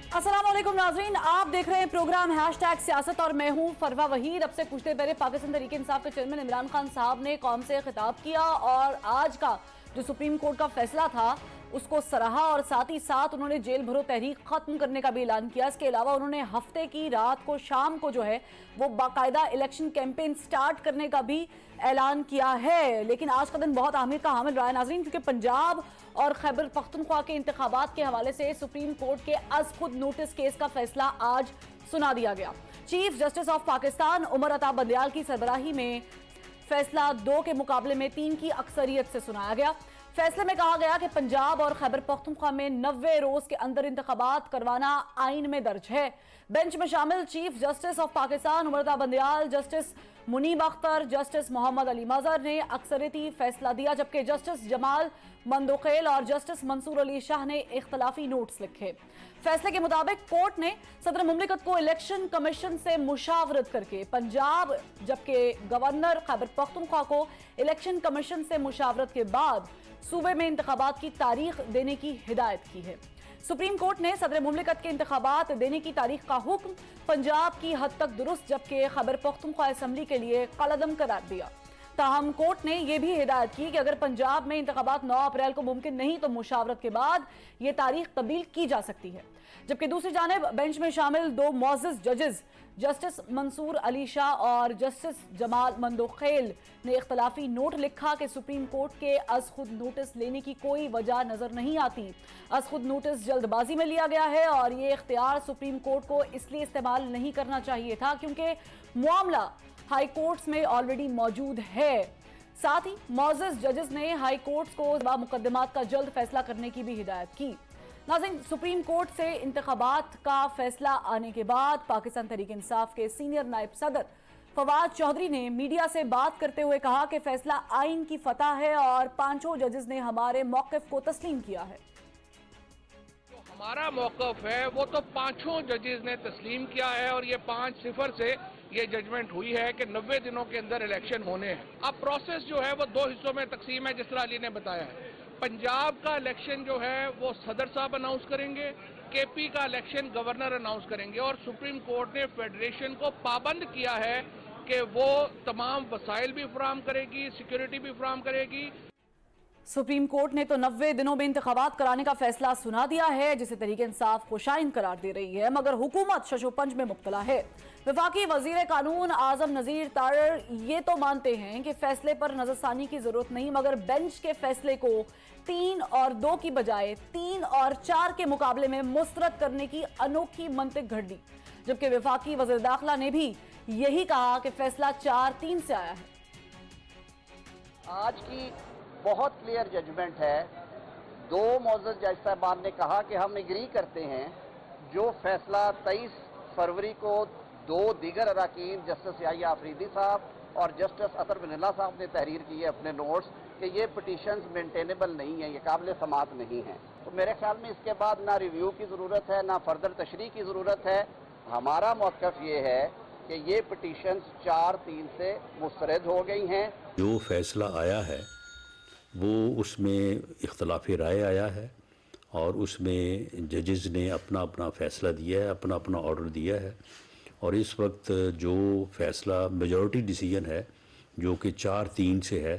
अस्सलामुअलैकुम नाज़रीन, आप देख रहे हैं प्रोग्राम हैशटैग सियासत और मैं हूं फरवा वहीद। अब से कुछ देर पहले पाकिस्तान तहरीक इंसाफ के चेयरमैन इमरान खान साहब ने कौम से खिताब किया और आज का जो सुप्रीम कोर्ट का फैसला था उसको सराहा और साथ ही साथ उन्होंने जेल भरो तहरीक खत्म करने का भी ऐलान किया। इसके अलावा उन्होंने हफ्ते की रात को शाम को जो है वो बाकायदा इलेक्शन कैंपेन स्टार्ट करने का भी ऐलान किया है। लेकिन आज का दिन बहुत अहमियत का हामिल रहा है नाज़रीन, क्योंकि पंजाब और खैबर पख्तूनख्वा के इंतखाबात के हवाले से सुप्रीम कोर्ट के अज खुद नोटिस केस का फैसला आज सुना दिया गया। Chief justice of Pakistan Umar Ata Bandial की सरबराही में फैसला 2 के मुकाबले में 3 की अक्सरियत से सुनाया गया। फैसले में कहा गया कि पंजाब और खैबर पख्तूनख्वा में 90 रोज के अंदर इंतखाबात करवाना आइन में दर्ज है। बेंच में शामिल chief justice of Pakistan Umar Ata Bandial, justice Munib Akhtar, justice Mohammad Ali Mazhar ने अक्सरियती फैसला दिया, जबकि जस्टिस जमाल मंदोखेल और जस्टिस मंसूर अली शाह ने इख्तलाफी नोट्स लिखे। फैसले के मुताबिक कोर्ट ने सदर मुमलिकत को इलेक्शन कमीशन से मुशावरत करके पंजाब जबकि गवर्नर खैबर पख्तूनख्वा को इलेक्शन कमीशन से मुशावरत के बाद सूबे में इंतखाबात की तारीख देने की हिदायत की है। सुप्रीम कोर्ट ने सदर मुमलिकत के इंतखाबात देने की तारीख का हुक्म पंजाब की हद तक दुरुस्त जबकि खैबर पख्तूनख्वा असम्बली के लिए कलअदम करार दिया। ताहम कोर्ट ने यह भी हिदायत की कि अगर पंजाब में इंतखाबात 9 अप्रैल को मुमकिन नहीं तो मुशावरत के बाद यह तारीख तब्दील की जा सकती है। जबकि दूसरी जानिब बेंच में शामिल 2 मुअज़्ज़ज़ जजेस जस्टिस मंसूर अली शाह और जस्टिस जमाल मंदोखेल ने इख्तलाफी नोट लिखा कि सुप्रीम कोर्ट के अज खुद नोटिस लेने की कोई वजह नजर नहीं आती। अज खुद नोटिस जल्दबाजी में लिया गया है और ये इख्तियार सुप्रीम कोर्ट को इसलिए इस्तेमाल नहीं करना चाहिए था क्योंकि मामला हाई कोर्ट्स में ऑलरेडी मौजूद है। साथ ही मुअज़्ज़ज़ जजेस ने हाई कोर्ट्स को मुकदमात का जल्द फैसला करने की भी हिदायत की। नाज़रीन, सुप्रीम कोर्ट से इंतखाबात का फैसला आने के बाद पाकिस्तान तहरीक इंसाफ के सीनियर नायब सदर फवाद चौधरी ने मीडिया से बात करते हुए कहा कि फैसला आइन की फतह है और 5 जजेस ने हमारे मौक़िफ़ को तस्लीम किया है। जो हमारा मौक़िफ़ है वो तो 5 जजेस ने तस्लीम किया है और ये 5-0 से ये जजमेंट हुई है कि 90 दिनों के अंदर इलेक्शन होने हैं। अब प्रोसेस जो है वो 2 हिस्सों में तकसीम है, जिस तरह अली ने बताया है। पंजाब का इलेक्शन जो है वो सदर साहब अनाउंस करेंगे, केपी का इलेक्शन गवर्नर अनाउंस करेंगे और सुप्रीम कोर्ट ने फेडरेशन को पाबंद किया है कि वो तमाम वसाइल भी फराहम करेगी, सिक्योरिटी भी फराहम करेगी। सुप्रीम कोर्ट ने तो 90 दिनों में इंतखाबात कराने का फैसला सुना दिया है, जिसे तहरीक इंसाफ खुशाइन करार दे रही है, मगर हुकूमत शशोपंज में मुब्तला है। वफाकी वजीर कानून आजम नज़ीर तारर ये तो मानते हैं कि फैसले पर नजरसानी की जरूरत नहीं, मगर बेंच के फैसले को 3 और 2 की बजाय 3 और 4 के मुकाबले में मुस्तरद करने की अनोखी मंतिक घड़ दी। जबकि वफाकी वज़ीर दाखिला ने भी यही कहा कि फैसला 4-3 से आया है। आज की बहुत क्लियर जजमेंट है। 2 मुअज़्ज़ज़ जज साहबान ने कहा कि हम एग्री करते हैं जो फैसला 23 फरवरी को 2 दीगर अरकान जस्टिस याहिया अफरीदी साहब और जस्टिस अतर बिन साहब ने तहरीर की है अपने नोट्स कि ये पिटीशंस मेंटेनेबल नहीं है, ये काबिल समात नहीं है। तो मेरे ख्याल में इसके बाद ना रिव्यू की ज़रूरत है ना फर्दर तशरीह की ज़रूरत है। हमारा मौक़िफ़ ये है कि ये पिटीशंस 4-3 से मुस्तरद हो गई हैं। जो फैसला आया है वो उसमें इख्तलाफी राय आया है और उसमें जजेस ने अपना अपना फैसला दिया है, अपना अपना ऑर्डर दिया है और इस वक्त जो फैसला मेजॉरिटी डिसीजन है जो कि 4-3 से है।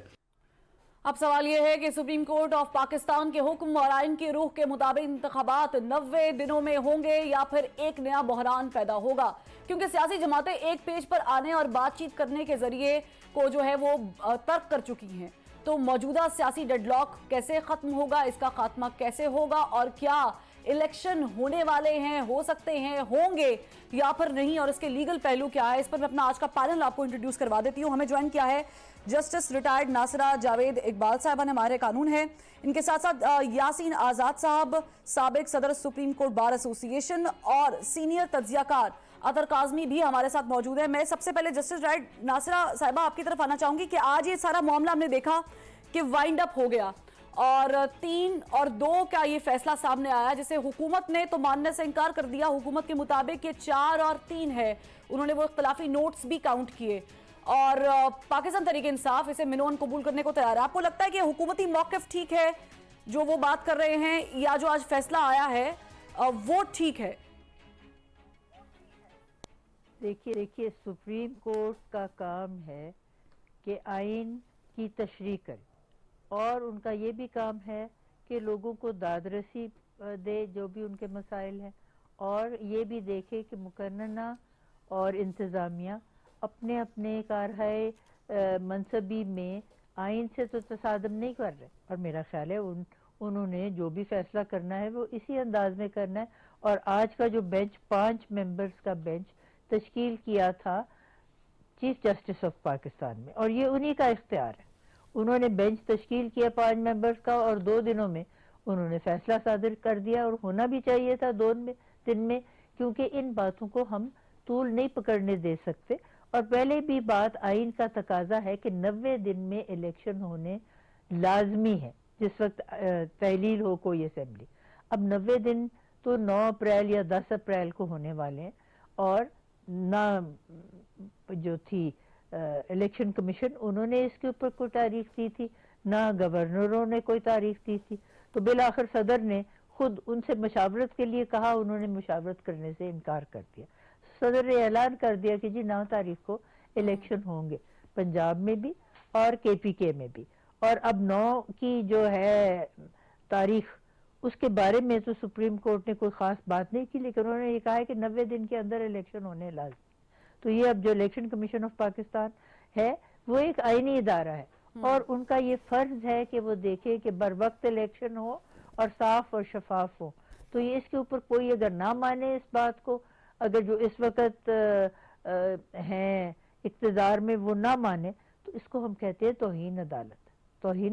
अब सवाल यह है कि सुप्रीम कोर्ट ऑफ पाकिस्तान के हुक्म और आइन की रूह के मुताबिक इंतखाबात 90 दिनों में होंगे या फिर एक नया बहरान पैदा होगा, क्योंकि सियासी जमातें एक पेज पर आने और बातचीत करने के जरिए को जो है वो तर्क कर चुकी हैं। तो मौजूदा सियासी डेडलॉक कैसे खत्म होगा, इसका खात्मा कैसे होगा और क्या इलेक्शन होने वाले हैं, हो सकते हैं, होंगे या फिर नहीं, और इसके लीगल पहलू क्या है, इस पर मैं अपना आज का पैनल आपको इंट्रोड्यूस करवा देती हूँ। हमें ज्वाइन किया है जस्टिस रिटायर्ड नासिरा जावेद इकबाल साहब ने, हमारे कानून है। इनके साथ साथ यासीन आज़ाद साहब, साबिक सदर सुप्रीम कोर्ट बार एसोसिएशन, और सीनियर तज्जियाकार अतर काज़मी भी हमारे साथ मौजूद है। मैं सबसे पहले जस्टिस रिटायर्ड नासिरा साहिबा आपकी तरफ आना चाहूंगी कि आज ये सारा मामला हमने देखा कि वाइंड अप हो गया और 3 और 2 का ये फैसला सामने आया, जिसे हुकूमत ने तो मानने से इनकार कर दिया। हुकूमत के मुताबिक ये 4 और 3 है। उन्होंने वो इख्तलाफी नोट्स भी काउंट किए और पाकिस्तान तहरीक इंसाफ इसे मिनोन कबूल करने को तैयार है। आपको लगता है कि हुकूमती मौक़िफ़ ठीक है जो वो बात कर रहे हैं, या जो आज फैसला आया है वो ठीक है? دیکھیے سپریم کورٹ کا کام ہے کہ آئین کی تشریح کرے، اور ان کا یہ بھی کام ہے کہ لوگوں کو داد رسی دے جو بھی ان کے مسائل ہیں، اور یہ بھی دیکھے کہ مقننہ اور انتظامیہ اپنے اپنے کارہائے منصبی میں آئین سے تو تصادم نہیں کر رہے، اور میرا خیال ہے انہوں نے جو بھی فیصلہ کرنا ہے وہ اسی انداز میں کرنا ہے. اور آج کا جو بینچ 5 ممبرز کا بینچ تشکیل کیا تھا چیف جسٹس آف پاکستان میں، اور یہ انہی کا اختیار ہے. انہوں نے بینچ تشکیل کیا 5 ممبرز کا، اور 2 دنوں میں انہوں نے فیصلہ صادر کر دیا، اور ہونا بھی چاہیے تھا 2 دن میں، کیونکہ ان باتوں کو ہم طول نہیں پکڑنے دے سکتے. اور پہلے بھی بات آئین کا تقاضا ہے کہ 90 دن میں الیکشن ہونے لازمی ہے جس وقت تحلیل ہو کوئی اسمبلی. اب 90 دن تو 9 اپریل یا 10 اپریل کو ہونے والے ہیں، اور نہ جو تھی الیکشن کمیشن انہوں نے اس کے اوپر کوئی تاریخ دی تھی، نہ گورنروں نے کوئی تاریخ دی تھی. تو بالآخر صدر نے خود ان سے مشاورت کے لیے کہا، انہوں نے مشاورت کرنے سے انکار کر دیا. صدر نے اعلان کر دیا کہ جی 9 تاریخ کو الیکشن ہوں گے، پنجاب میں بھی اور کے پی کے میں بھی. اور اب 9 کی جو ہے تاریخ، اس کے بارے میں تو سپریم کورٹ نے کوئی خاص بات نہیں کی، لیکن انہوں نے یہ کہا ہے کہ 90 دن کے اندر الیکشن ہونے لازم. تو یہ اب جو الیکشن کمیشن آف پاکستان ہے وہ ایک آئینی ادارہ ہے، اور ان کا یہ فرض ہے کہ وہ دیکھے کہ بر وقت الیکشن ہو اور صاف اور شفاف ہو. تو یہ اس کے اوپر کوئی اگر نہ مانے اس بات کو، اگر جو اس وقت ہیں اقتدار میں وہ نہ مانے، تو اس کو ہم کہتے ہیں توہین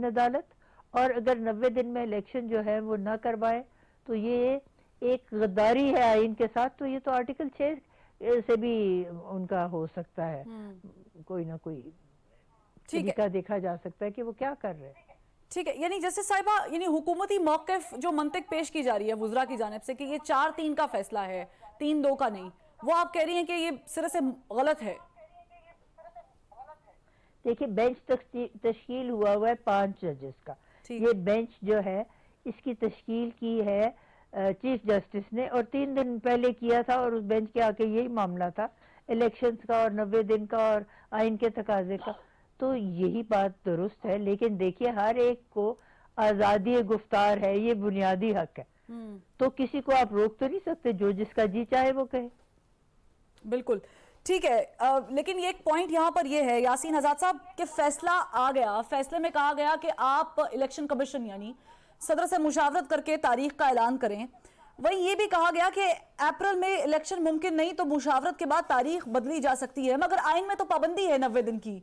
عدالت. اور اگر 90 دن میں الیکشن جو ہے وہ نہ کروائے تو یہ ایک غداری ہے آئین کے ساتھ. تو یہ تو آرٹیکل 6 سے بھی ان کا ہو سکتا ہے، کوئی نہ کوئی طریقہ دیکھا جا سکتا ہے کہ وہ کیا کر رہے ہیں. ٹھیک ہے، یعنی جسٹس صاحبہ، یعنی حکومتی موقف جو منطق پیش کی جا رہی ہے وزراء کی جانب سے کہ یہ 4-3 کا فیصلہ ہے، 3-2 کا نہیں، وہ آپ کہہ رہی ہیں کہ یہ سرے سے غلط ہے. دیکھیں بینچ تشکیل ہوا ہے 5 ججز کا. یہ بینچ جو ہے اس کی تشکیل کی ہے چیف جسٹس نے، اور 3 دن پہلے کیا تھا، اور اس بینچ کے آکے یہی معاملہ تھا الیکشنز کا اور 90 دن کا اور آئین کے تقاضے کا. تو یہی بات درست ہے، لیکن دیکھیے ہر ایک کو آزادی گفتار ہے، یہ بنیادی حق ہے. تو کسی کو آپ روک تو نہیں سکتے، جو جس کا جی چاہے وہ کہے. بالکل ٹھیک ہے، لیکن یہ ایک پوائنٹ یہاں پر یہ ہے یاسین آزاد صاحب کہ فیصلہ آ گیا، فیصلے میں کہا گیا کہ آپ الیکشن کمیشن یعنی صدر سے مشاورت کر کے تاریخ کا اعلان کریں. وہیں یہ بھی کہا گیا کہ اپریل میں الیکشن ممکن نہیں، تو مشاورت کے بعد تاریخ بدلی جا سکتی ہے، مگر آئین میں تو پابندی ہے 90 دن کی.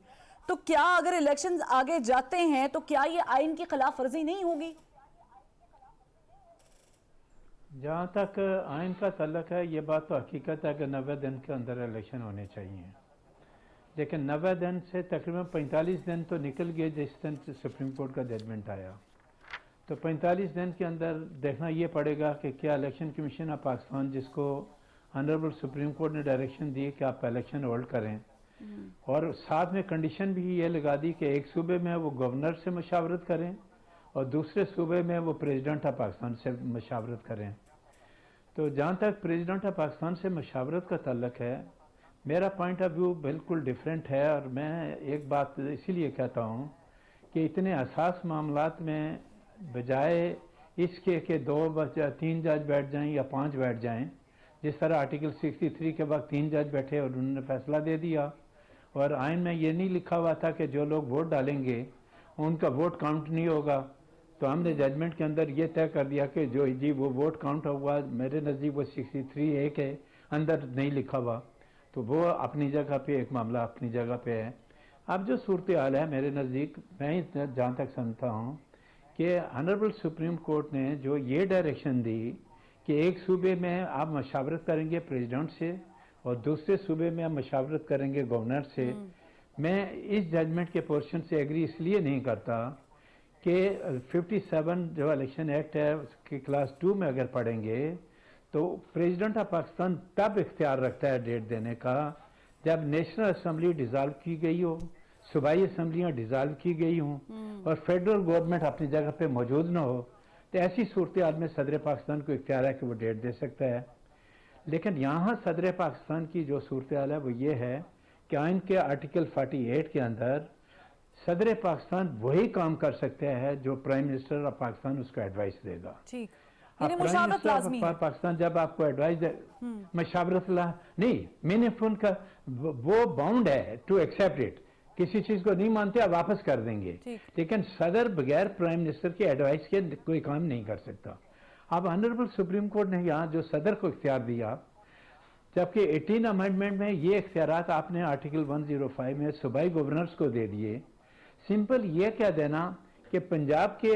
تو کیا اگر الیکشن آگے جاتے ہیں تو کیا یہ آئین کی خلاف ورزی نہیں ہوگی؟ جہاں تک آئین کا تعلق ہے یہ بات تو حقیقت ہے کہ 90 دن کے اندر الیکشن ہونے چاہیے، لیکن 90 دن سے تقریباً 45 دن تو نکل گئے جس دن سپریم کورٹ کا ججمنٹ آیا. تو 45 دن کے اندر دیکھنا یہ پڑے گا کہ کیا الیکشن کمیشن آف پاکستان، جس کو آنریبل سپریم کورٹ نے ڈائریکشن دی کہ آپ الیکشن ہولڈ کریں، اور ساتھ میں کنڈیشن بھی یہ لگا دی کہ ایک صوبے میں وہ گورنر سے مشاورت کریں اور دوسرے صوبے میں وہ پریزیڈنٹ آف پاکستان سے مشاورت کریں. تو جہاں تک پریزیڈنٹ آف پاکستان سے مشاورت کا تعلق ہے، میرا پوائنٹ آف ویو بالکل ڈیفرنٹ ہے. اور میں ایک بات اسی لیے کہتا ہوں کہ اتنے حساس معاملات میں بجائے اس کے کہ 3 جج بیٹھ جائیں یا 5 بیٹھ جائیں، جس طرح آرٹیکل 63 کے بعد 3 جج بیٹھے اور انہوں نے فیصلہ دے دیا، اور آئین میں یہ نہیں لکھا ہوا تھا کہ جو لوگ ووٹ ڈالیں گے ان کا ووٹ کاؤنٹ نہیں ہوگا. تو ہم نے ججمنٹ کے اندر یہ طے کر دیا کہ جو جی وہ ووٹ کاؤنٹ ہوا، میرے نزدیک وہ 63A کے اندر نہیں لکھا ہوا، تو وہ اپنی جگہ پہ ایک معاملہ اپنی جگہ پہ ہے. اب جو صورتحال ہے میرے نزدیک، میں جہاں تک سمجھتا ہوں کہ آنریبل سپریم کورٹ نے جو یہ ڈائریکشن دی کہ ایک صوبے میں آپ مشاورت کریں گے پریزیڈنٹ سے اور دوسرے صوبے میں آپ مشاورت کریں گے گورنر سے، میں اس ججمنٹ کے پورشن سے ایگری اس لیے نہیں کرتا کہ 57 جو الیکشن ایکٹ ہے اس کی کلاس 2 میں اگر پڑھیں گے تو پریزیڈنٹ آف پاکستان تب اختیار رکھتا ہے ڈیٹ دینے کا جب نیشنل اسمبلی ڈیزالو کی گئی ہو، صوبائی اسمبلیاں ڈیزالو کی گئی ہوں اور فیڈرل گورنمنٹ اپنی جگہ پہ موجود نہ ہو. تو ایسی صورتحال میں صدر پاکستان کو اختیار ہے کہ وہ ڈیٹ دے سکتا ہے. लेकिन यहाँ सदर पाकिस्तान की जो सूरत हाल है वो ये है कि आइन के आर्टिकल 48 के अंदर सदर पाकिस्तान वही काम कर सकते हैं जो प्राइम मिनिस्टर ऑफ पाकिस्तान उसको एडवाइस देगा। ठीक, अब यानी प्राइम मुशावरत मिनिस्टर लाजमी है। ऑफ पाकिस्तान जब आपको एडवाइस दे, मशावरत नहीं, मैंने उनका वो बाउंड है टू एक्सेप्ट इट, किसी चीज को नहीं मानते आप वापस कर देंगे, लेकिन सदर बगैर प्राइम मिनिस्टर की एडवाइस के कोई काम नहीं कर सकता। अब ऑनरेबल सुप्रीम कोर्ट ने यहाँ जो सदर को इख्तियार दिया, जबकि 18 अमेंडमेंट में ये इख्तियारात आपने आर्टिकल 105 में सूबाई गवर्नर्स को दे दिए। सिंपल ये कह देना कि पंजाब के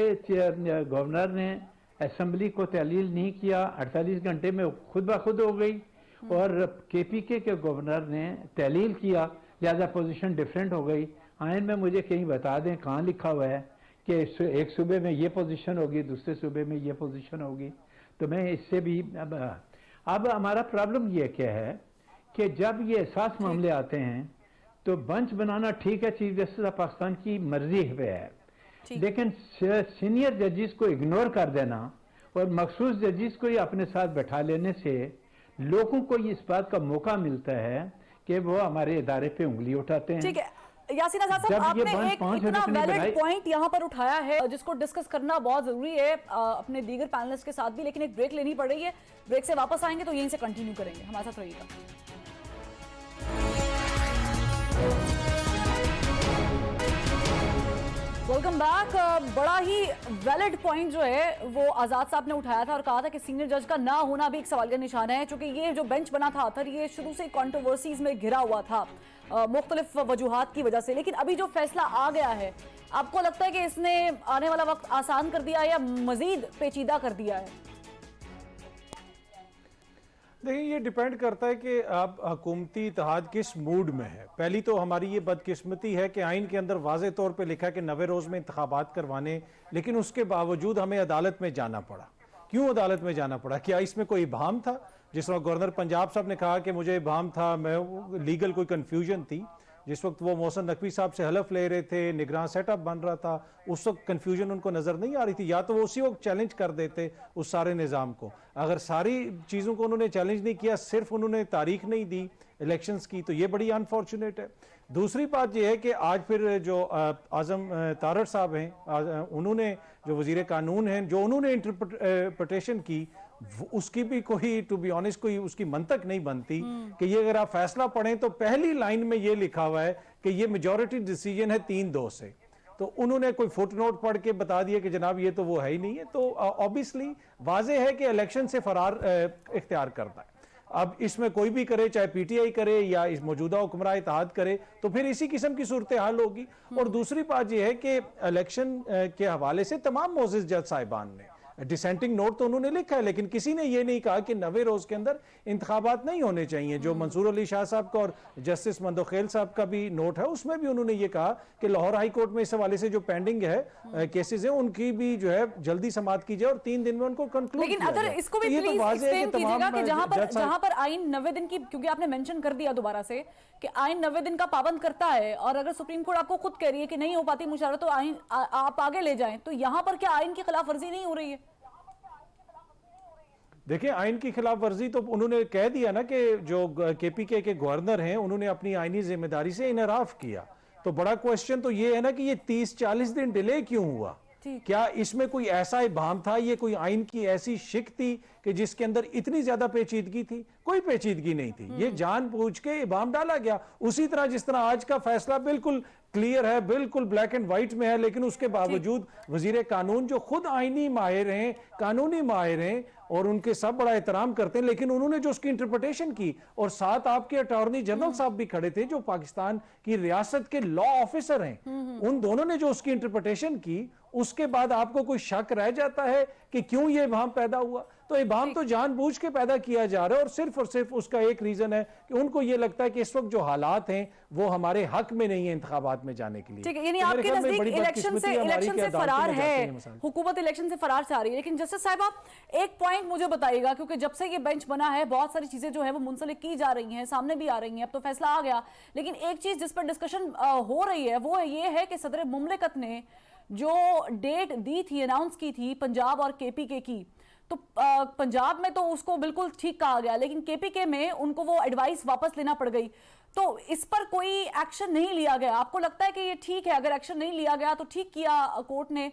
गवर्नर ने असेंबली को तहलील नहीं किया, 48 घंटे में खुद ब खुद हो गई, और केपीके के गवर्नर ने तहलील किया, लिहाजा पोजीशन डिफरेंट हो गई। आइन में मुझे कहीं बता दें कहाँ लिखा हुआ है कि एक सूबे में ये पोजीशन होगी, दूसरे सूबे में ये पोजीशन होगी। तो मैं इससे भी अब हमारा प्रॉब्लम ये क्या है कि जब ये एहसास मामले आते हैं तो बेंच बनाना ठीक है, चीफ जस्टिस ऑफ पाकिस्तान की मर्जी पे है, लेकिन सीनियर जजेस को इग्नोर कर देना और मखसूस जजेस को ही अपने साथ बैठा लेने से लोगों को इस बात का मौका मिलता है कि वो हमारे इदारे पे उंगली उठाते हैं। ठीक है यासीन आजाद साहब, आपने एक इतना वैलिड पॉइंट यहाँ पर उठाया है जिसको डिस्कस करना बहुत जरूरी है अपने दीगर पैनलिस्ट के साथ भी, लेकिन एक ब्रेक लेनी पड़ रही है। ब्रेक से वापस आएंगे तो यहीं से कंटिन्यू करेंगे, हमारे साथ रहिएगा। Welcome back. बड़ा ही वैलिड पॉइंट जो है वो आजाद साहब ने उठाया था और कहा था कि सीनियर जज का ना होना भी एक सवाल का निशान है, क्योंकि ये जो बेंच बना था आखिर ये शुरू से कंट्रोवर्सीज में घिरा हुआ था मुख्तलिफ वजूहात की वजह से, लेकिन अभी जो फैसला आ गया है, आपको लगता है कि इसने आने वाला वक्त आसान कर दिया या मजीद पेचीदा कर दिया है? देखिए, ये डिपेंड करता है कि आप हुकूमती इत्तेहाद किस मूड में है। पहली तो हमारी ये बदकिस्मती है कि आइन के अंदर वाज़े तौर पे लिखा है कि 90 रोज़ में इंतखाबात करवाने, लेकिन उसके बावजूद हमें अदालत में जाना पड़ा। क्यों अदालत में जाना पड़ा? क्या इसमें कोई इबाहम था? जिस वक्त गवर्नर पंजाब साहब ने कहा कि मुझे इबाहम था, मैं लीगल कोई कन्फ्यूजन थी, जिस वक्त वो मोहसिन नकवी साहब से हलफ ले रहे थे, निगरान सेटअप बन रहा था, उस वक्त कन्फ्यूजन उनको नज़र नहीं आ रही थी, या तो वो उसी वक्त चैलेंज कर देते उस सारे निज़ाम को। अगर सारी चीज़ों को उन्होंने चैलेंज नहीं किया, सिर्फ उन्होंने तारीख नहीं दी इलेक्शंस की, तो ये बड़ी अनफॉर्चुनेट है। दूसरी बात यह है कि आज फिर जो आज़म तारड़ साहब हैं, उन्होंने जो वज़ीर कानून हैं, जो उन्होंने इंटरप्रिटेशन की, उसकी भी कोई टू बी ऑनेस्ट कोई उसकी मंतक नहीं बनती कि ये अगर आप फैसला पढ़ें तो पहली लाइन में ये लिखा हुआ है कि ये मेजॉरिटी डिसीजन है 3-2 से, तो उन्होंने कोई फुट नोट पढ़ के बता दिया कि जनाब ये तो वो है ही नहीं है। तो ऑब्वियसली वाजे है कि इलेक्शन से फरार इख्तियार करता है। अब इसमें कोई भी करे, चाहे पीटीआई करे या इस मौजूदा हुक्मरान इत्तेहाद करे, तो फिर इसी किस्म की सूरत हाल होगी। और दूसरी बात यह है कि इलेक्शन के हवाले से तमाम मोअज़्ज़िज़ जज साहिबान ने डिसेंटिंग नोट तो उन्होंने लिखा है, लेकिन किसी ने ये नहीं कहा कि 90 रोज के अंदर इंतखाबात नहीं होने चाहिए। जो मंसूर अली शाह साहब का और जस्टिस मंदोखेल साहब का भी नोट है, उसमें भी उन्होंने ये कहा कि लाहौर हाई कोर्ट में इस हवाले से जो पेंडिंग है केसेस हैं, उनकी भी जो है जल्दी समाअत की जाए और 3 दिन में उनको कंक्लूड किया जाए। लेकिन अगर इसको भी प्लीज एक्सप्लेन कीजिएगा कि जहां पर आइन 90 दिन की, क्योंकि आपने मेंशन कर दिया दोबारा से कि आइन 90 दिन का पाबंद करता है, और अगर सुप्रीम कोर्ट आपको खुद कह रही है कि नहीं हो पाती मुशावरत तो आइन आप आगे ले जाएं, तो यहाँ पर क्या आइन की खिलाफ वर्जी नहीं हो रही है? देखिए, आइन की खिलाफ वर्जी तो उन्होंने कह दिया ना कि जो केपीके के गवर्नर हैं उन्होंने अपनी आइनी जिम्मेदारी से इनराफ किया। तो बड़ा क्वेश्चन तो ये है ना कि ये 30-40 दिन डिले क्यों हुआ? क्या इसमें कोई ऐसा इबाम था, ये कोई आइन की ऐसी शिक थी कि जिसके अंदर इतनी ज्यादा पेचीदगी थी? कोई पेचीदगी नहीं थी, ये जानबूझ के इबाम डाला गया। उसी तरह जिस तरह आज का फैसला बिल्कुल क्लियर है, बिल्कुल ब्लैक एंड व्हाइट में है, लेकिन उसके बावजूद वजीर कानून जो खुद आईनी माहिर हैं, कानूनी माहिर हैं और उनके सब बड़ा एहतराम करते हैं, लेकिन उन्होंने जो उसकी इंटरप्रिटेशन की, और साथ आपके अटॉर्नी जनरल साहब भी खड़े थे जो पाकिस्तान की रियासत के लॉ ऑफिसर हैं, उन दोनों ने जो उसकी इंटरप्रिटेशन की, उसके बाद आपको कोई शक रह जाता है कि क्यों ये इबाम पैदा हुआ? तो इबाम तो जानबूझ के पैदा किया जा रहा है और सिर्फ उसका एक रीजन है कि उनको ये लगता है कि इस वक्त जो हालात हैं वो हमारे हक में नहीं है इंतखाबात में जाने के लिए। ठीक है, यानी आपके नजदीक इलेक्शन से फरार है, हुकूमत इलेक्शन से फरार चाह रही है। लेकिन जस्टिस साहब, आप एक पॉइंट मुझे बताइएगा, क्योंकि जब से ये बेंच बना है बहुत सारी चीजें जो है वो मुंसलिक की जा रही हैं, सामने भी आ रही हैं, अब तो फैसला आ गया, लेकिन एक चीज जिस पर डिस्कशन हो रही है वो ये है कि सदर मुमलिकत ने जो डेट दी थी, अनाउंस की थी पंजाब और केपीके की, تو پنجاب میں تو اس کو بالکل ٹھیک کہا گیا لیکن KPK میں ان کو وہ ایڈوائس واپس لینا پڑ گئی. تو اس پر کوئی ایکشن نہیں لیا گیا. آپ کو لگتا ہے کہ یہ ٹھیک ہے؟ اگر ایکشن نہیں لیا گیا تو ٹھیک کیا کورٹ نے؟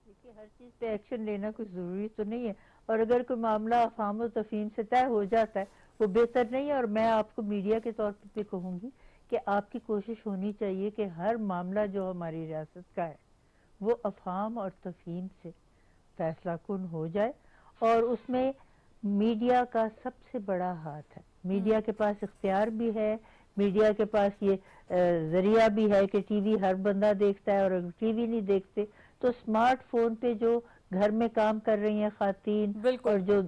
دیکھیے ہر چیز پہ ایکشن لینا کوئی ضروری تو نہیں ہے, اور اگر کوئی معاملہ افہام و تفہیم سے طے ہو جاتا ہے وہ بہتر نہیں ہے. اور میں آپ کو میڈیا کے طور پہ کہوں گی کہ آپ کی کوشش ہونی چاہیے کہ ہر معاملہ جو ہماری ریاست کا ہے وہ افہام اور تفہیم سے فیصلہ کن ہو جائے, اور اس میں میڈیا کا سب سے بڑا ہاتھ ہے. میڈیا کے پاس اختیار بھی ہے, میڈیا کے پاس یہ ذریعہ بھی ہے کہ ٹی وی ہر بندہ دیکھتا ہے, اور اگر ٹی وی نہیں دیکھتے تو اسمارٹ فون پہ جو گھر میں کام کر رہی ہیں خواتین اور جو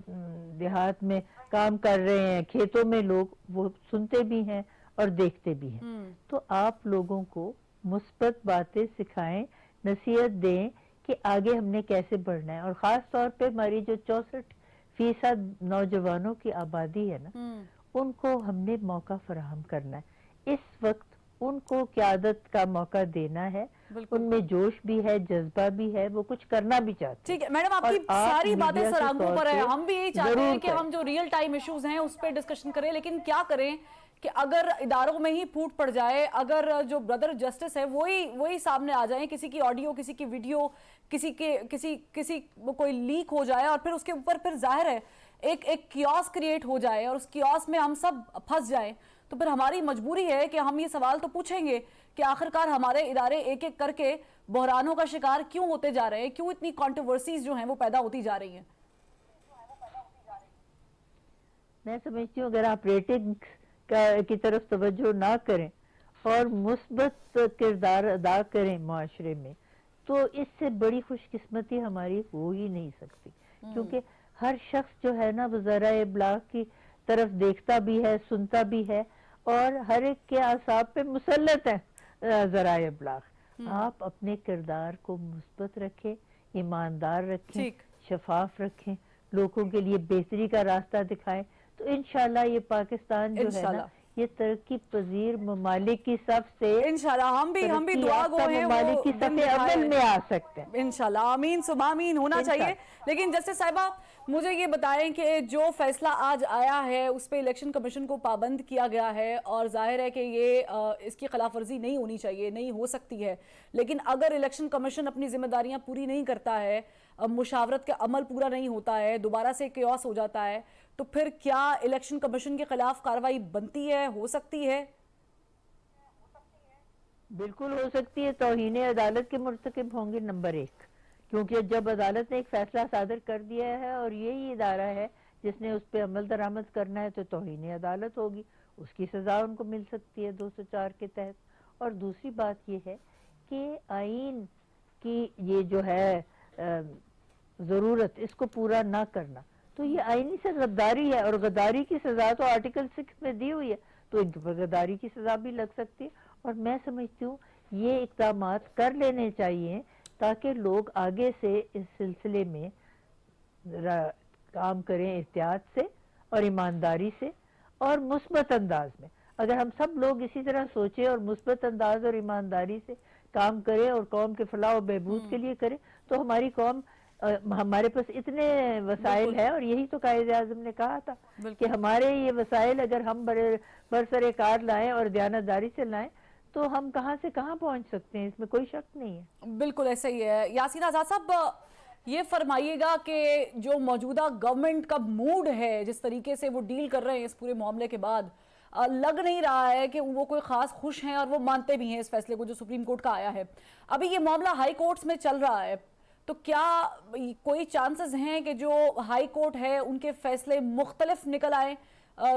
دیہات میں کام کر رہے ہیں کھیتوں میں لوگ, وہ سنتے بھی ہیں اور دیکھتے بھی ہیں. تو آپ لوگوں کو مثبت باتیں سکھائیں, نصیحت دیں کہ آگے ہم نے کیسے بڑھنا ہے. اور خاص طور پہ ہماری جو 64% نوجوانوں کی آبادی ہے نا, ان کو ہم نے موقع فراہم کرنا ہے. اس وقت ان کو قیادت کا موقع دینا ہے, ان میں جوش بھی ہے, جذبہ بھی ہے, وہ کچھ کرنا بھی چاہتے ہیں. ٹھیک ہے میڈم, آپ کی ساری باتیں سر آنکھوں پر ہیں. ہم بھی یہی چاہتے ہیں کہ ہم جو ریئل ٹائم ایشوز ہیں اس پہ ڈسکشن کریں, لیکن کیا کریں کہ اگر اداروں میں ہی پھوٹ پڑ جائے, اگر جو برادر جسٹس ہے وہی سامنے آ جائیں, کسی کی آڈیو, کسی کی ویڈیو, کسی کوئی لیک ہو جائے اور پھر اس کے اوپر پھر ظاہر ہے ایک کیوس کریٹ ہو جائے اور اس کیوس میں ہم سب پھنس جائیں, تو پھر ہماری مجبوری ہے کہ ہم یہ سوال تو پوچھیں گے کہ آخرکار ہمارے ادارے ایک ایک کر کے بحرانوں کا شکار کیوں ہوتے جا رہے ہیں, کیوں اتنی کنٹروورسیز جو ہیں وہ پیدا ہوتی جا رہی ہیں. میں سمجھتی ہوں اگر آپ ریٹنگ کی طرف توجہ نہ کریں اور مثبت کردار ادا کریں معاشرے میں, تو اس سے بڑی خوش قسمتی ہماری ہو ہی نہیں سکتی. کیونکہ ہر شخص جو ہے نا وہ ذرائع ابلاغ کی طرف دیکھتا بھی ہے, سنتا بھی ہے, اور ہر ایک کے اعصاب پہ مسلط ہے ذرائع ابلاغ. آپ اپنے کردار کو مثبت رکھیں, ایماندار رکھیں, شفاف رکھیں, لوگوں کے لیے بہتری کا راستہ دکھائیں, تو انشاءاللہ یہ پاکستان جو ہے نا یہ ترقی پذیر ممالک کی صف سے انشاءاللہ ہم بھی دعا گو ہیں ممالک کی صف اول میں آ سکتے ہیں انشاءاللہ. آمین ثم آمین ہونا چاہیے. لیکن جسٹس صاحبہ مجھے یہ بتائیں کہ جو فیصلہ آج آیا ہے اس پہ الیکشن کمیشن کو پابند کیا گیا ہے, اور ظاہر ہے کہ یہ اس کی خلاف ورزی نہیں ہونی چاہیے, نہیں ہو سکتی ہے, لیکن اگر الیکشن کمیشن اپنی ذمہ داریاں پوری نہیں کرتا ہے, مشاورت کا عمل پورا نہیں ہوتا ہے, دوبارہ سے کیوس ہو جاتا ہے, تو پھر کیا الیکشن کمیشن کے خلاف کارروائی بنتی ہے, ہو سکتی ہے؟ بالکل ہو سکتی ہے. توہین عدالت کے مرتکب ہوں گے نمبر 1, کیونکہ جب عدالت نے ایک فیصلہ صادر کر دیا ہے اور یہی ادارہ ہے جس نے اس پہ عمل درآمد کرنا ہے, تو توہین عدالت ہوگی, اس کی سزا ان کو مل سکتی ہے 204 کے تحت. اور دوسری بات یہ ہے کہ آئین کی یہ جو ہے ضرورت, اس کو پورا نہ کرنا, تو یہ آئینی سے غداری ہے, اور غداری کی سزا تو آرٹیکل 6 میں دی ہوئی ہے, تو ان پر غداری کی سزا بھی لگ سکتی ہے. اور میں سمجھتی ہوں یہ اقدامات کر لینے چاہیے تاکہ لوگ آگے سے اس سلسلے میں کام کریں احتیاط سے اور ایمانداری سے اور مثبت انداز میں. اگر ہم سب لوگ اسی طرح سوچیں اور مثبت انداز اور ایمانداری سے کام کریں اور قوم کے فلاح و بہبود کے لیے کریں, تو ہماری قوم, ہمارے پاس اتنے وسائل ہیں, اور یہی تو قائد اعظم نے کہا تھا کہ ہمارے یہ وسائل اگر ہم برسر کار لائیں اور دیانتداری سے لائیں تو ہم کہاں سے کہاں پہنچ سکتے ہیں, اس میں کوئی شک نہیں ہے. بالکل ایسا ہی ہے. یاسین آزاد صاحب یہ فرمائیے گا کہ جو موجودہ گورنمنٹ کا موڈ ہے, جس طریقے سے وہ ڈیل کر رہے ہیں اس پورے معاملے کے بعد, لگ نہیں رہا ہے کہ وہ کوئی خاص خوش ہیں, اور وہ مانتے بھی ہیں اس فیصلے کو جو سپریم کورٹ کا آیا ہے. ابھی یہ معاملہ ہائی کورٹس میں چل رہا ہے, تو کیا کوئی چانسز ہیں کہ جو ہائی کورٹ ہے ان کے فیصلے مختلف نکل آئیں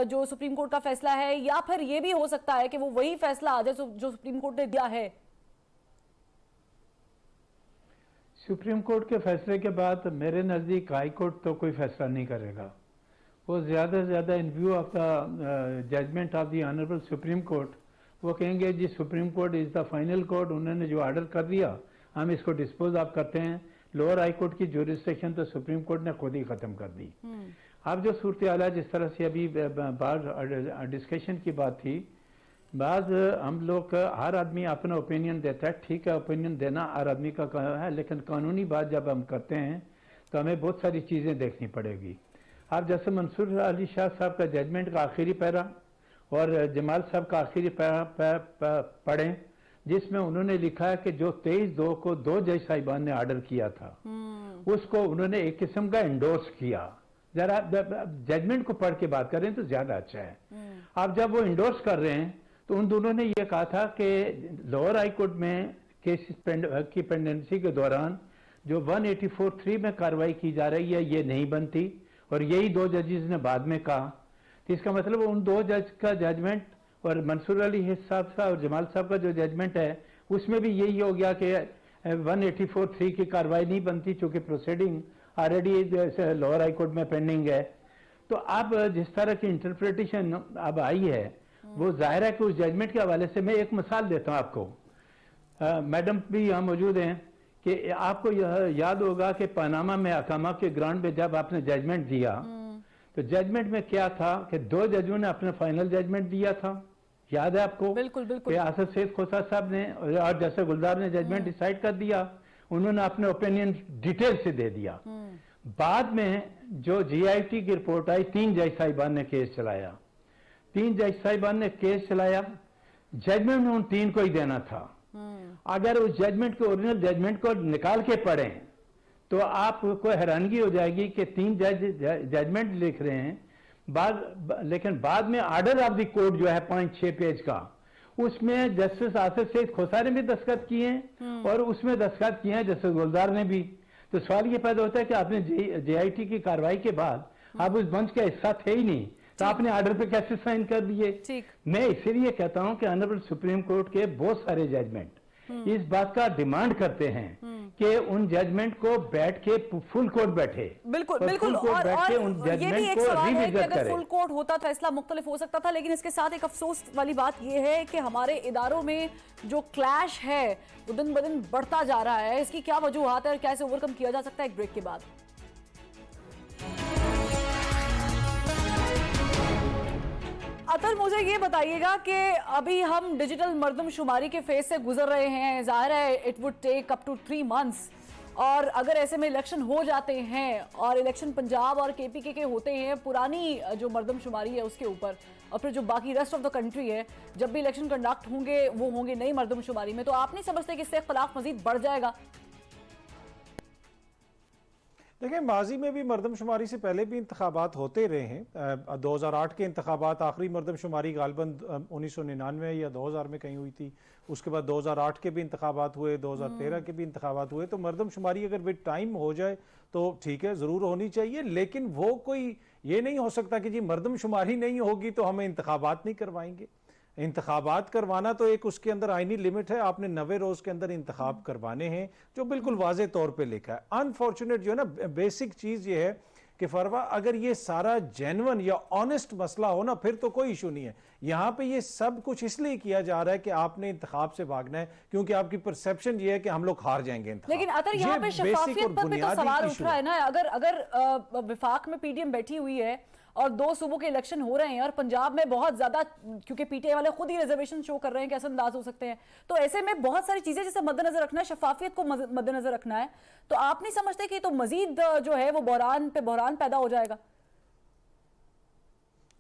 جو سپریم کورٹ کا فیصلہ ہے, یا پھر یہ بھی ہو سکتا ہے کہ وہ وہی فیصلہ آ جائے جو سپریم کورٹ نے دیا ہے؟ سپریم کورٹ کے فیصلے کے بعد میرے نزدیک ہائی کورٹ تو کوئی فیصلہ نہیں کرے گا. وہ زیادہ سے زیادہ in view of the judgement of the honourable supreme court وہ کہیں گے جی supreme court is the final court, انہوں نے جو آرڈر کر دیا ہم اس کو ڈسپوز آف کرتے ہیں. لوور ہائی کورٹ کی جورسڈکشن تو سپریم کورٹ نے خود ہی ختم کر دی. اب جو صورتحال ہے, جس طرح سے ابھی بار ڈسکشن کی بات تھی بعض हम लोग हर आदमी अपना ओपिनियन देता है, ठीक है, ओपिनियन देना हर आदमी का है, लेकिन कानूनी बात जब हम करते हैं तो हमें बहुत सारी चीज़ें देखनी पड़ेगी। आप जैसे मंसूर अली शाह साहब का जजमेंट का आखिरी पैरा और जमाल साहब का आखिरी पैरा पढ़ें, जिसमें उन्होंने लिखा है कि जो 23/2 को 2 जज साहिबान ने ऑर्डर किया था उसको उन्होंने एक किस्म का इंडोर्स किया। जरा जजमेंट को पढ़ के बात करें तो ज्यादा अच्छा है। आप जब वो इंडोर्स कर रहे हैं तो उन दोनों ने ये कहा था कि लोअर हाई कोर्ट में केस की पेंडेंसी के दौरान जो 184(3) में कार्रवाई की जा रही है ये नहीं बनती, और यही 2 जजेस ने बाद में कहा। तो इसका मतलब उन 2 जज का जजमेंट और मंसूर अली साहब का और जमाल साहब का जो जजमेंट है उसमें भी यही हो गया कि 184(3) की कार्रवाई नहीं बनती, चूंकि proceeding already lower high court में पेंडिंग है। तो अब जिस तरह की इंटरप्रिटेशन अब आई है वो जाहिर है कि उस जजमेंट के हवाले से मैं एक मिसाल देता हूं आपको। मैडम भी यहाँ मौजूद हैं कि आपको यह याद होगा कि पनामा में अकामा के ग्राउंड पे जब आपने जजमेंट दिया तो जजमेंट में क्या था कि 2 जजों ने अपना फाइनल जजमेंट दिया था, याद है आपको? बिल्कुल बिल्कुल। आसफ सैयद खोसा साहब ने और जैसे गुलजार ने जजमेंट डिसाइड कर दिया, उन्होंने अपने ओपिनियन डिटेल से दे दिया। बाद में जो GIT की रिपोर्ट आई, 3 जज साहिबान ने केस चलाया, 3 जज साहिबान ने केस चलाया, जजमेंट उन 3 को ही देना था। अगर उस जजमेंट के ओरिजिनल जजमेंट को निकाल के पढ़ें तो आपको हैरानगी हो जाएगी कि 3 जज जजमेंट लिख रहे हैं, लेकिन बाद में ऑर्डर ऑफ द कोर्ट जो है 5-6 पेज का, उसमें जस्टिस आसिफ सईद खोसा ने भी दस्तखत किए हैं और उसमें दस्तखत किए हैं जस्टिस गुलजार ने भी। तो सवाल ये पैदा होता है कि आपने JIT की कार्रवाई के बाद आप उस बेंच का हिस्सा थे ही नहीं, तो आपने ऑर्डर पे कैसे साइन कर दिए? मैं इसीलिए कहता हूं कि ऑनरेबल सुप्रीम कोर्ट के बहुत सारे जजमेंट इस बात का डिमांड करते हैं कि उन जजमेंट को बैठ के फुल कोर्ट बैठे, बिल्कुल बिल्कुल, और ये भी एक सवाल है कि अगर फुल कोर्ट होता फैसला मुख्तलिफ हो सकता था। लेकिन इसके साथ एक अफसोस वाली बात ये है कि हमारे इदारों में जो क्लैश है वो दिन ब दिन बढ़ता जा रहा है। इसकी क्या वजूहात है और कैसे ओवरकम किया जा सकता है? एक ब्रेक के बाद। अतर, मुझे ये बताइएगा कि अभी हम डिजिटल मर्दमशुमारी के फेज से गुजर रहे हैं, जाहिर है it would take up to 3 months, और अगर ऐसे में इलेक्शन हो जाते हैं और इलेक्शन पंजाब और KPK के होते हैं पुरानी जो मर्दमशुमारी है उसके ऊपर, और फिर जो बाकी रेस्ट ऑफ द कंट्री है जब भी इलेक्शन कंडक्ट होंगे वो होंगे नई मर्दमशुमारी में, तो आप नहीं समझते कि इससे इख्तलाफ मजीद बढ़ जाएगा? देखिए, माजी में भी मर्दमशुमारी से पहले भी इंतखाबात होते रहे हैं। 2008 के इंतखाबात, आखिरी मर्दमशुमारी गालबन 1999 या 2000 में कहीं हुई थी। उसके बाद 2008 के भी इंतखाबात हुए, 2013 के भी इंतखाबात हुए। तो मर्दमशुमारी अगर विद टाइम हो जाए तो ठीक है, ज़रूर होनी चाहिए, लेकिन वो कोई ये नहीं हो सकता कि जी मर्दमशुमारी नहीं होगी तो हमें इंतखाबात नहीं करवाएंगे। इंतखाबात करवाना तो एक उसके अंदर आईनी लिमिट है, आपने 90 रोज के अंदर इंतखाब करवाने हैं, जो बिल्कुल वाजे तौर पे लिखा है। अनफॉर्चुनेट जो है ना, बेसिक चीज ये है कि फरवा अगर ये सारा जेन्युइन या ऑनेस्ट मसला हो ना फिर तो कोई इशू नहीं है। यहाँ पे ये सब कुछ इसलिए किया जा रहा है कि आपने इंतखाब से भागना है, क्योंकि आपकी परसेप्शन ये है कि हम लोग हार जाएंगे इंतखाब। लेकिन अतर यहाँ पे शफाफियत पर भी तो सवाल उठ रहा है ना। अगर विफाक में PDM बैठी हुई है और 2 सूबों के इलेक्शन हो रहे हैं और पंजाब में बहुत ज्यादा, क्योंकि PTI वाले खुद ही रिजर्वेशन शो कर रहे हैं, कैसे अंदाज हो सकते हैं, तो ऐसे में बहुत सारी चीजें जैसे मद्देनजर रखना है, शफाफियत को मद्देनजर रखना है, तो आप नहीं समझते कि तो मजीद जो है वो बहरान पे बहरान पैदा हो जाएगा?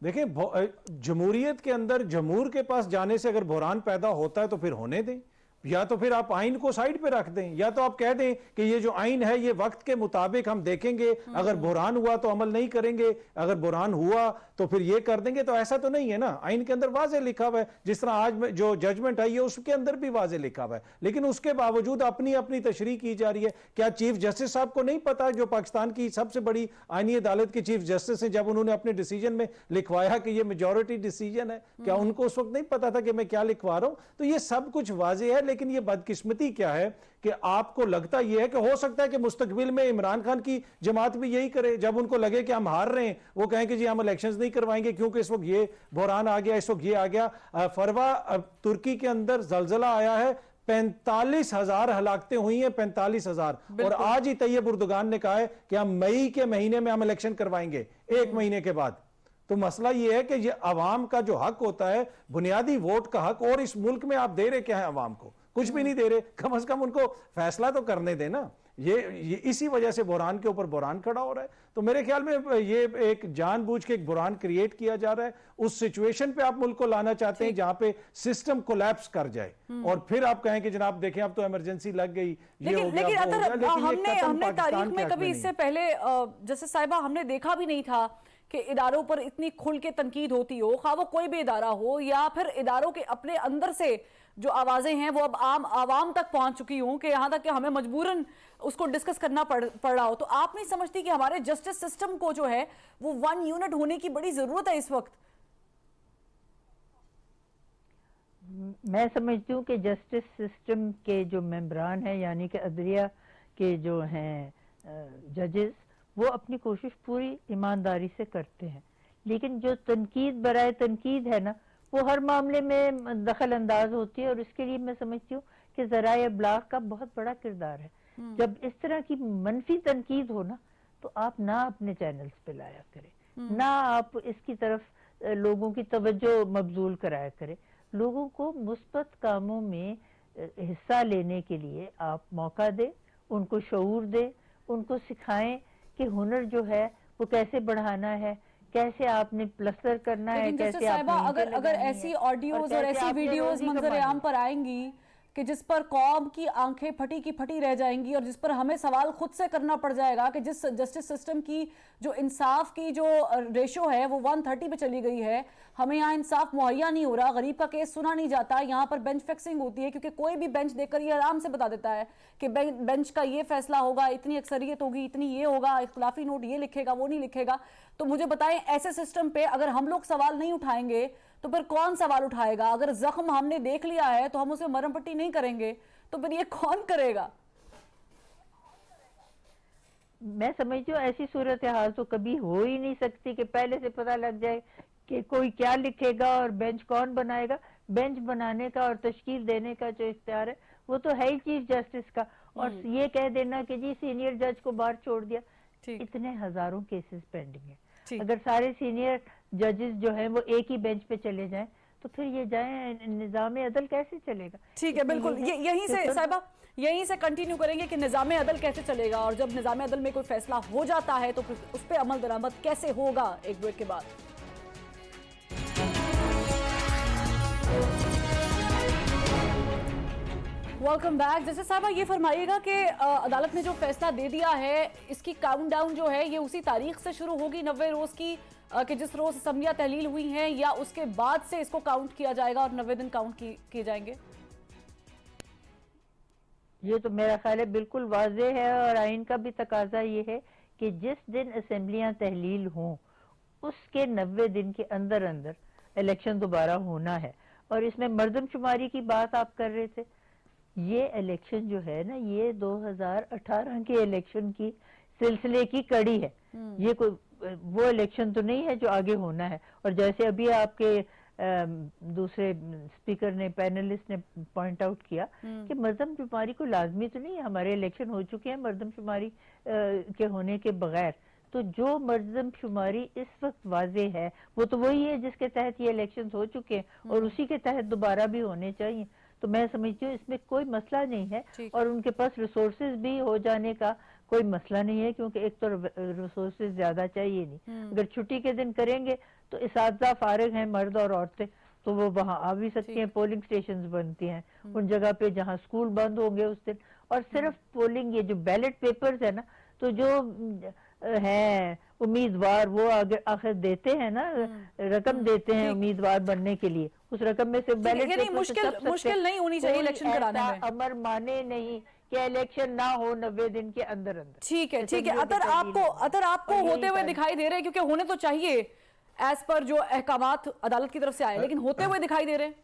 देखिए, जमहूरियत के अंदर जमहूर के पास जाने से अगर बहरान पैदा होता है तो फिर होने दें, या तो फिर आप आइन को साइड पे रख दें, या तो आप कह दें कि ये जो आइन है ये वक्त के मुताबिक हम देखेंगे, अगर बुरहान हुआ तो अमल नहीं करेंगे, अगर बुरहान हुआ तो फिर ये कर देंगे। तो ऐसा तो नहीं है ना, आइन के अंदर वाजे लिखा हुआ है, जिस तरह आज में जो जजमेंट आई है उसके अंदर भी वाजे लिखा हुआ है, लेकिन उसके बावजूद अपनी अपनी तशरीह की जा रही है। क्या चीफ जस्टिस साहब को नहीं पता, जो पाकिस्तान की सबसे बड़ी आईनी अदालत के चीफ जस्टिस हैं, जब उन्होंने अपने डिसीजन में लिखवाया कि ये मेजॉरिटी डिसीजन है, क्या उनको उस वक्त नहीं पता था कि मैं क्या लिखवा रहा हूं? तो ये सब कुछ वाजे है, लेकिन ये बदकिस्मती क्या है कि आपको लगता यह है कि हो सकता है कि मुस्तकबिल में इमरान खान की जमात भी यही करे, जब उनको लगे कि हम हार रहे हैं वो कहें कि जी हम इलेक्शंस नहीं करवाएंगे क्योंकि इस वक्त ये बहरान आ गया, इस वक्त ये आ गया। फरवा तुर्की के अंदर जलजला आया है, 45,000 हलाकतें हुई हैं, 45,000, और आज ही तैयब उर्दुगान ने कहा है कि हम मई के महीने में हम इलेक्शन करवाएंगे, 1 महीने के बाद। तो मसला ये है कि ये अवाम का जो हक होता है, बुनियादी वोट का हक, और इस मुल्क में आप दे रहे क्या है अवाम को? कुछ भी नहीं दे रहे। कम से कम उनको फैसला तो करने देना। ये इसी वजह से बुरहान के ऊपर बुरहान खड़ा हो रहा है। तो मेरे ख्याल में ये एक जानबूझ के एक बुरहान क्रिएट किया जा रहा है। उस सिचुएशन पे आप मुल्क को लाना चाहते हैं जहां पे सिस्टम कोलैप्स कर जाए, और फिर आप कहें कि जनाब देखें अब तो इमरजेंसी लग गई, ये हो गया, लेकिन वो हो गया। लेकिन हमने तारीख में कभी इससे पहले जैसे साहिबा हमने देखा भी नहीं था कि इदारों पर इतनी खुल के तनकीद होती हो, खा वो कोई भी इदारा हो, या फिर इदारों के अपने अंदर से जो आवाजें हैं वो अब आम आवाम तक पहुंच चुकी हूं कि यहां तक कि हमें मजबूरन उसको डिस्कस करना पड़ रहा हो। तो आप नहीं समझती कि हमारे जस्टिस सिस्टम को जो है वो वन यूनिट होने की बड़ी जरूरत है इस वक्त? मैं समझती हूँ कि जस्टिस सिस्टम के जो मेंबरान हैं, यानी कि अदलिया के जो हैं जजेस, वो अपनी कोशिश पूरी ईमानदारी से करते हैं, लेकिन जो तनकीद बराए तनकीद है ना, वो हर मामले में दखल अंदाज होती है, और इसके लिए मैं समझती हूँ कि ज़राए इब्लाग का बहुत बड़ा किरदार है। जब इस तरह की मनफी तनकीद हो ना, तो आप ना अपने चैनल्स पे लाया करें, ना आप इसकी तरफ लोगों की तवज्जो मबजूल कराया करें। लोगों को मुस्बत कामों में हिस्सा लेने के लिए आप मौका दें, उनको शऊर दें, उनको सिखाएं कि हुनर जो है वो कैसे बढ़ाना है, कैसे आपने प्लस्तर करना है, कैसे आपने अगर ऐसी ऑडियोज और ऐसी वीडियोज मंजर-ए-आम पर आएंगी कि जिस पर कौम की आंखें फटी की फटी रह जाएंगी, और जिस पर हमें सवाल खुद से करना पड़ जाएगा कि जिस जस्टिस सिस्टम की जो इंसाफ की जो रेशो है वो 130 पे चली गई है, हमें यहाँ इंसाफ मुहैया नहीं हो रहा, गरीब का केस सुना नहीं जाता, यहाँ पर बेंच फिक्सिंग होती है, क्योंकि कोई भी बेंच देखकर ये आराम से बता देता है कि बेंच का ये फैसला होगा, इतनी अक्सरियत होगी, इतनी ये होगा, इख्तिलाफी नोट ये लिखेगा, वो नहीं लिखेगा। तो मुझे बताएं, ऐसे सिस्टम पे अगर हम लोग सवाल नहीं उठाएंगे तो फिर कौन सवाल उठाएगा? अगर जख्म हमने देख लिया है तो हम उसे मरहम पट्टी नहीं करेंगे, तो फिर ये कौन करेगा? मैं समझती हूँ ऐसी सूरत हाल तो कभी हो ही नहीं सकती कि पहले से पता लग जाए कि कोई क्या लिखेगा और बेंच कौन बनाएगा। बेंच बनाने का और तश्कील देने का जो इख्तियार है वो तो है ही चीफ जस्टिस का, और ये कह देना कि जी सीनियर जज को बाहर छोड़ दिया, इतने हजारों केसेस पेंडिंग है। अगर सारे सीनियर जजेस जो हैं वो एक ही बेंच पे चले जाएं तो फिर ये जाए निज़ाम अदल कैसे चलेगा? ठीक है, बिल्कुल यहीं से साहिबा यहीं से कंटिन्यू करेंगे कि निज़ाम अदल कैसे चलेगा, और जब निज़ाम अदल में कोई फैसला हो जाता है तो फिर उस पर अमल दरामद कैसे होगा। एक ब्रेक के बाद वेलकम बैक। जैसे साहबा ये फरमाइएगा कि अदालत ने जो फैसला दे दिया है, इसकी काउंटडाउन जो है ये उसी तारीख से शुरू होगी 90 रोज की, कि जिस रोज असम्बलियां तहलील हुई हैं, या उसके बाद से इसको काउंट किया जाएगा और 90 दिन काउंट किए जाएंगे? ये तो मेरा ख्याल है बिल्कुल वाज़ेह है, और आइन का भी तकाजा ये है कि जिस दिन असम्बलियां तहलील हों उसके 90 दिन के अंदर अंदर इलेक्शन दोबारा होना है। और इसमें मर्दमशुमारी की बात आप कर रहे थे, ये इलेक्शन जो है ना, ये 2018 के इलेक्शन की सिलसिले की कड़ी है। ये कोई वो इलेक्शन तो नहीं है जो आगे होना है। और जैसे अभी आपके दूसरे स्पीकर ने, पैनलिस्ट ने पॉइंट आउट किया कि मर्दमशुमारी को लाजमी तो नहीं है, हमारे इलेक्शन हो चुके हैं मर्दमशुमारी के होने के बगैर। तो जो मर्दमशुमारी इस वक्त वाज़ेह है वो तो वही है जिसके तहत ये इलेक्शन हो चुके हैं, और उसी के तहत दोबारा भी होने चाहिए। तो मैं समझती हूँ इसमें कोई मसला नहीं है, और उनके पास रिसोर्सेज भी हो जाने का कोई मसला नहीं है, क्योंकि एक तो रिसोर्सेज ज्यादा चाहिए नहीं। अगर छुट्टी के दिन करेंगे तो इसातिज़ा फारिग हैं, मर्द और औरतें, तो वो वहाँ आ भी सकती हैं। पोलिंग स्टेशंस बनती हैं उन जगह पे जहाँ स्कूल बंद होंगे उस दिन, और सिर्फ पोलिंग, ये जो बैलेट पेपर्स है ना, तो जो है उम्मीदवार वो आखिर देते हैं ना, रकम देते हैं उम्मीदवार बनने के लिए, उस रकम में से बैलेट पेपर मुश्किल नहीं होनी चाहिए इलेक्शन कराने में। अमर माने नहीं कि इलेक्शन ना हो 90 दिन के अंदर अंदर। ठीक है, ठीक है। अतर आपको होते हुए दिखाई दे रहे हैं, क्योंकि होने तो चाहिए एज पर जो अहकामात अदालत की तरफ से आए, लेकिन होते हुए दिखाई दे रहे हैं।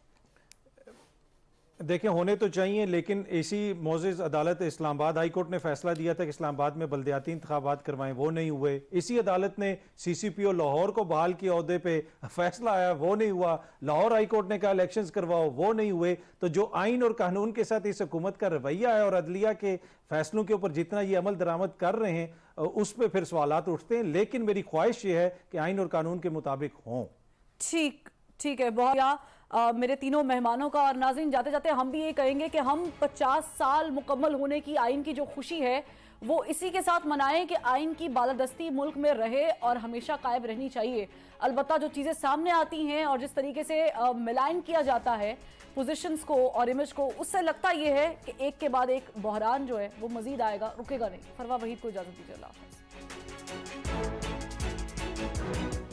देखें होने तो चाहिए, लेकिन इसी मोज़ेज़ अदालत इस्लामाबाद हाई कोर्ट ने फैसला दिया था कि इस्लामाबाद में बल्दियाती इंतखाबात करवाएं, वो नहीं हुए। इसी अदालत ने CCPO लाहौर को बहाल किया ओहदे पे, फैसला आया वो नहीं हुआ। लाहौर हाई कोर्ट ने कहा इलेक्शंस करवाओ, वो नहीं हुए। तो जो आइन और कानून के साथ इस हुकूमत का रवैया है और अदलिया के फैसलों के ऊपर जितना ये अमल दरामद कर रहे हैं उस पर फिर सवालात उठते हैं। लेकिन मेरी ख्वाहिश ये है कि आइन और कानून के मुताबिक हों। ठीक है, बहुत मेरे तीनों मेहमानों का। और नाज़रीन, जाते जाते हम भी ये कहेंगे कि हम 50 साल मुकम्मल होने की आइन की जो खुशी है वो इसी के साथ मनाएं कि आइन की बालादस्ती मुल्क में रहे और हमेशा कायम रहनी चाहिए। अलबत्ता जो चीज़ें सामने आती हैं और जिस तरीके से मिलान किया जाता है पोजीशंस को और इमेज को, उससे लगता ये है कि एक के बाद एक बहरान जो है वो मजीद आएगा, रुकेगा नहीं। फरवा वहीद को इजाज़त दीजिए। अल्लाह हाफ़िज़।